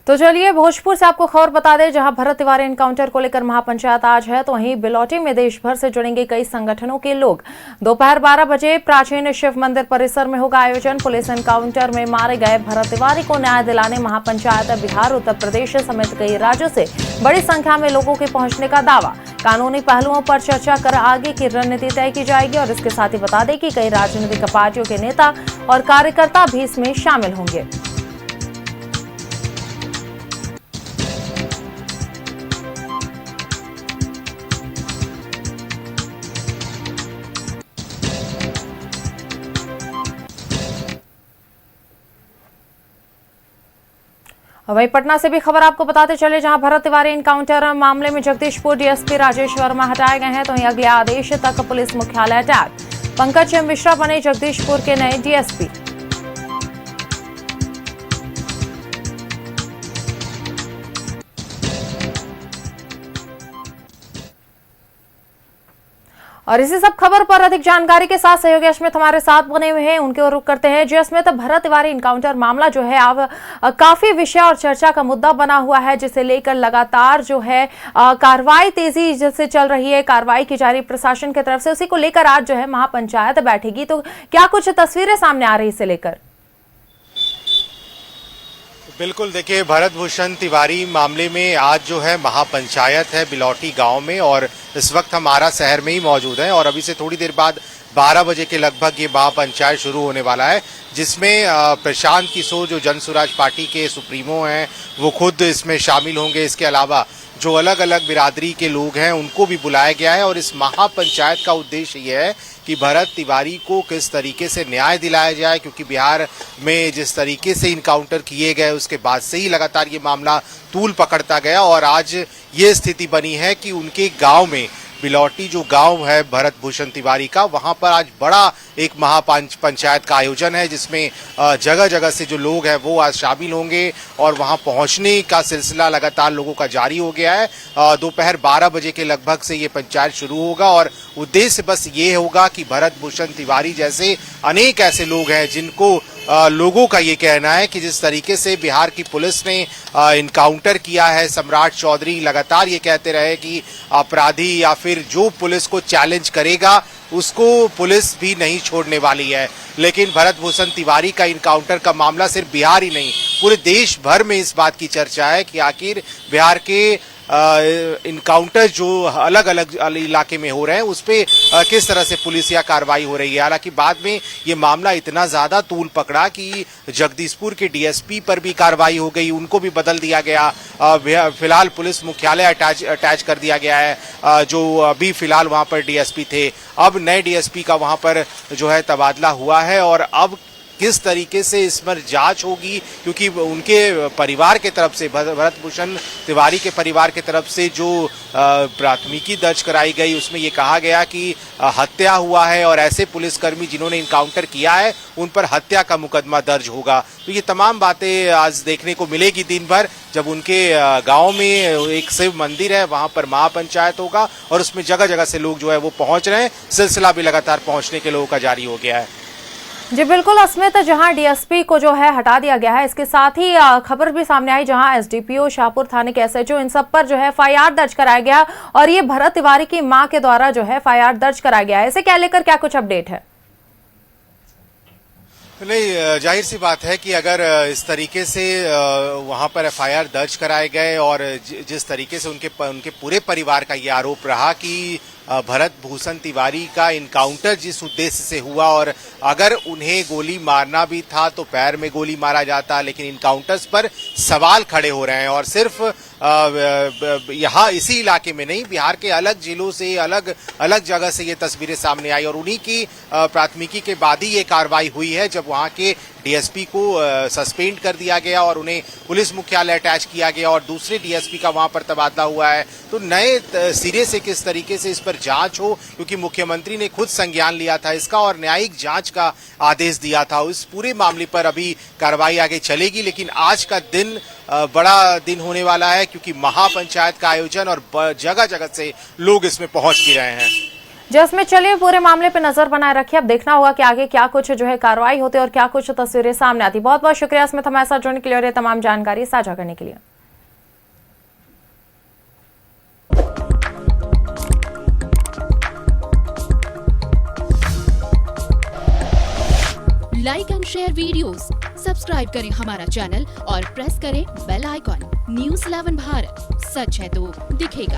तो चलिए भोजपुर से आपको खबर बता दें, जहां भरत तिवारी एनकाउंटर को लेकर महापंचायत आज है, तो वहीं बिलौटी में देश भर से जुड़ेंगे कई संगठनों के लोग। दोपहर 12 बजे प्राचीन शिव मंदिर परिसर में होगा आयोजन। पुलिस एनकाउंटर में मारे गए भरत तिवारी को न्याय दिलाने महापंचायत बिहार, उत्तर प्रदेश समेत कई राज्यों से बड़ी संख्या में लोगों के पहुंचने का दावा। कानूनी पहलुओं पर चर्चा कर आगे की रणनीति तय की जाएगी। और इसके साथ ही बता दें कि कई राजनीतिक पार्टियों के नेता और कार्यकर्ता भी इसमें शामिल होंगे। वहीं पटना से भी खबर आपको बताते चले, जहां भरत तिवारी एनकाउंटर मामले में जगदीशपुर डीएसपी राजेश वर्मा हटाए गए हैं, तो वहीं अगले आदेश तक पुलिस मुख्यालय अटैक। पंकज मिश्रा बने जगदीशपुर के नए डीएसपी। और इसी सब खबर पर अधिक जानकारी के साथ सहयोगी अश्मित हमारे साथ बने हुए हैं, उनके ओर रुख करते हैं। जी अश्मित, भरत तिवारी एनकाउंटर मामला जो है अब काफी विषय और चर्चा का मुद्दा बना हुआ है, जिसे लेकर लगातार जो है कार्रवाई तेजी जैसे चल रही है, कार्रवाई की जा रही प्रशासन की तरफ से। उसी को लेकर आज जो है महापंचायत बैठेगी, तो क्या कुछ तस्वीरें सामने आ रही इसे लेकर? बिल्कुल, देखिए भरत भूषण तिवारी मामले में आज जो है महापंचायत है बिलौटी गांव में, और इस वक्त हम आरा शहर में ही मौजूद हैं। और अभी से थोड़ी देर बाद 12 बजे के लगभग ये महापंचायत शुरू होने वाला है, जिसमें प्रशांत किशोर जो जन स्वराज पार्टी के सुप्रीमो हैं वो खुद इसमें शामिल होंगे। इसके अलावा जो अलग अलग बिरादरी के लोग हैं उनको भी बुलाया गया है। और इस महापंचायत का उद्देश्य ये है कि भरत तिवारी को किस तरीके से न्याय दिलाया जाए, क्योंकि बिहार में जिस तरीके से इनकाउंटर किए गए उसके बाद से ही लगातार ये मामला तूल पकड़ता गया। और आज ये स्थिति बनी है कि उनके गांव में, बिलौटी जो गांव है भरत भूषण तिवारी का, वहां पर आज बड़ा एक महापंचायत का आयोजन है, जिसमें जगह जगह से जो लोग हैं वो आज शामिल होंगे। और वहां पहुंचने का सिलसिला लगातार लोगों का जारी हो गया है। दोपहर 12 बजे के लगभग से ये पंचायत शुरू होगा, और उद्देश्य बस ये होगा कि भरत भूषण तिवारी जैसे अनेक ऐसे लोग हैं जिनको लोगों का ये कहना है कि जिस तरीके से बिहार की पुलिस ने इनकाउंटर किया है, सम्राट चौधरी लगातार ये कहते रहे कि अपराधी या फिर जो पुलिस को चैलेंज करेगा उसको पुलिस भी नहीं छोड़ने वाली है। लेकिन भरत भूषण तिवारी का इनकाउंटर का मामला सिर्फ बिहार ही नहीं, पूरे देश भर में इस बात की चर्चा है कि आखिर बिहार के इनकाउंटर जो अलग अलग इलाके में हो रहे हैं उस पे किस तरह से पुलिसिया कार्रवाई हो रही है। हालांकि बाद में ये मामला इतना ज्यादा तूल पकड़ा कि जगदीशपुर के डीएसपी पर भी कार्रवाई हो गई, उनको भी बदल दिया गया। फिलहाल पुलिस मुख्यालय अटैच कर दिया गया है, जो अभी फिलहाल वहां पर डीएसपी थे। अब नए डीएसपी का वहां पर जो है तबादला हुआ है, और अब किस तरीके से इस पर जांच होगी, क्योंकि उनके परिवार के तरफ से, भरत भूषण तिवारी के परिवार के तरफ से जो प्राथमिकी दर्ज कराई गई उसमें ये कहा गया कि हत्या हुआ है, और ऐसे पुलिसकर्मी जिन्होंने इनकाउंटर किया है उन पर हत्या का मुकदमा दर्ज होगा। तो ये तमाम बातें आज देखने को मिलेगी दिन भर, जब उनके गांव में एक शिव मंदिर है वहां पर महापंचायत होगा, और उसमें जगह जगह से लोग जो है वो पहुंच रहे हैं। सिलसिला भी लगातार पहुंचने के लोगों का जारी हो गया है। जी बिल्कुल अस्मित, जहां डीएसपी को जो है हटा दिया गया है, इसके साथ ही खबर भी सामने आई जहां एसडीपीओ, शाहपुर थाने के एसएचओ, इन सब पर जो है एफआईआर दर्ज कराया गया, और ये भरत तिवारी की मां के द्वारा जो है एफआईआर दर्ज कराया गया है। इसे क्या लेकर क्या कुछ अपडेट है? नहीं, जाहिर सी बात है कि अगर इस तरीके से वहां पर एफआईआर दर्ज कराए गए, और जिस तरीके से उनके पूरे परिवार का ये आरोप रहा कि भरत भूषण तिवारी का इनकाउंटर जिस उद्देश्य से हुआ, और अगर उन्हें गोली मारना भी था तो पैर में गोली मारा जाता, लेकिन इनकाउंटर्स पर सवाल खड़े हो रहे हैं। और सिर्फ यहाँ इसी इलाके में नहीं, बिहार के अलग जिलों से, अलग अलग जगह से ये तस्वीरें सामने आई, और उन्हीं की प्राथमिकी के बाद ही ये कार्रवाई हुई है, जब वहाँ के डीएसपी को सस्पेंड कर दिया गया और उन्हें पुलिस मुख्यालय अटैच किया गया, और दूसरे डीएसपी का वहां पर तबादला हुआ है। तो नए सिरे से किस तरीके से इस पर जांच हो, क्योंकि मुख्यमंत्री ने खुद संज्ञान लिया था इसका और न्यायिक जांच का आदेश दिया था। इस पूरे मामले पर अभी कार्रवाई आगे चलेगी, लेकिन आज का दिन बड़ा दिन होने वाला है, क्योंकि महापंचायत का आयोजन और जगह जगह से लोग इसमें पहुंच भी रहे हैं। जिसमें चलिए पूरे मामले पे नजर बनाए रखिए। अब देखना होगा कि आगे क्या कुछ जो है कार्रवाई होती है और क्या कुछ तस्वीरें सामने आती। बहुत बहुत शुक्रिया स्मिथ हमारे साथ जुड़ने के लिए और ये तमाम जानकारी साझा करने के लिए। Like and share videos, subscribe करें हमारा चैनल और प्रेस करें बेल आइकॉन। न्यूज़ 11 भारत, सच है तो दिखेगा।